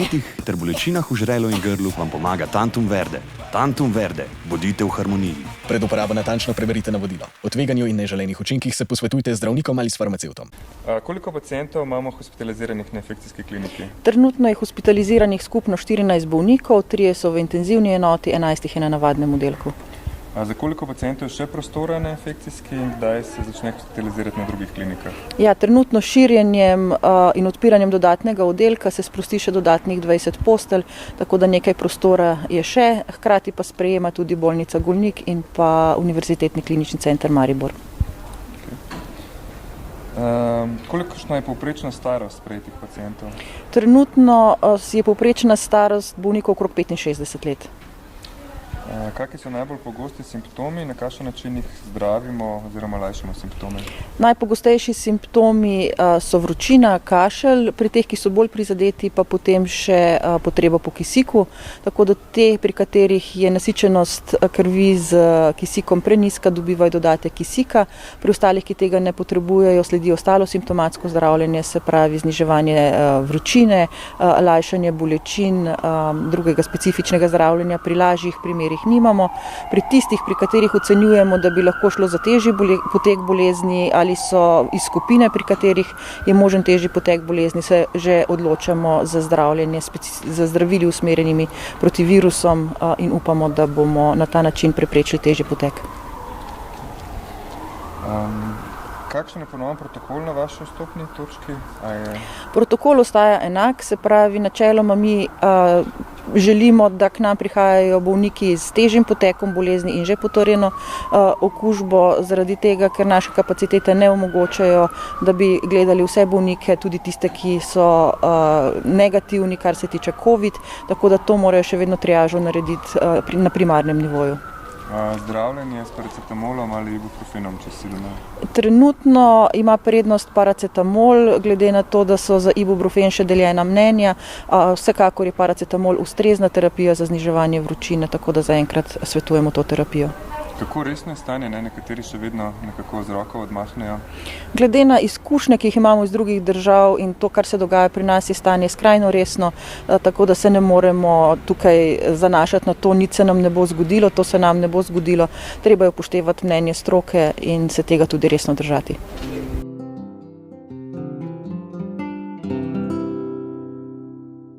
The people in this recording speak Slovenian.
nasvetih ter bolečinah v žrelu in grlu vam pomaga Tantum Verde. Tantum Verde, bodite v harmoniji. Pred uporabo natančno preverite navodila. O tveganju in neželenih učinkih se posvetujte z zdravnikom ali s farmacevtom. Koliko pacientov imamo hospitaliziranih na infekcijski kliniki? Trenutno je hospitaliziranih skupno 14 bolnikov, 3 so v intenzivni enoti, 11 jih je na navadnem oddelku. Za koliko pacientov je še prostora na infekcijski in kdaj se začne hospitalizirati na drugih klinikah? Ja, trenutno širjenjem in odpiranjem dodatnega oddelka se sprosti še dodatnih 20 postelj, tako da nekaj prostora je še, hkrati pa sprejema tudi bolnica Golnik in pa Univerzitetni klinični center Maribor. Kolikšna je povprečna starost sprejetih pacientov? Trenutno je povprečna starost bolnikov okrog 65 let. Kakšni so najbolj pogosti simptomi, na kakšen način jih zdravimo oziroma lajšamo simptome? Najpogostejši simptomi so vročina, kašelj, pri teh, ki so bolj prizadeti, pa potem še potreba po kisiku, tako da te, pri katerih je nasičenost krvi z kisikom prenizka, dobivajo dodatek kisika, pri ostalih, ki tega ne potrebujejo, sledi ostalo simptomatsko zdravljenje, se pravi zniževanje vročine, lajšanje bolečin, drugega specifičnega zdravljenja pri lažjih primerih nimamo. Pri tistih, pri katerih ocenjujemo, da bi lahko šlo za težji potek bolezni ali so iz skupine, pri katerih je možen težji potek bolezni, se že odločamo za zdravljenje z zdravili usmerjenimi proti virusom in upamo, da bomo na ta način preprečili težji potek. Kakšen je ponoven protokol na vaši vstopni točki? Protokol ostaja enak, se pravi, načeloma mi želimo, da k nam prihajajo bolniki s težjim potekom bolezni in že potrjeno okužbo, zaradi tega, ker naše kapacitete ne omogočajo, da bi gledali vse bolnike, tudi tiste, ki so negativni, kar se tiče COVID, tako da to morajo še vedno triažo narediti na primarnem nivoju. Zdravljenje s paracetamolom ali ibuprofenom, če si doma? Trenutno ima prednost paracetamol, glede na to, da so za ibuprofen še deljena mnenja. Vsekakor je paracetamol ustrezna terapija za zniževanje vročine, tako da zaenkrat svetujemo to terapijo. Kako resno je stanje? Nekateri še vedno nekako z roko odmahnejo? Glede na izkušnje, ki jih imamo iz drugih držav in to, kar se dogaja pri nas, je stanje skrajno resno, tako da se ne moremo tukaj zanašati na to, nič se nam ne bo zgodilo, to se nam ne bo zgodilo. Treba je upoštevati mnenje stroke in se tega tudi resno držati.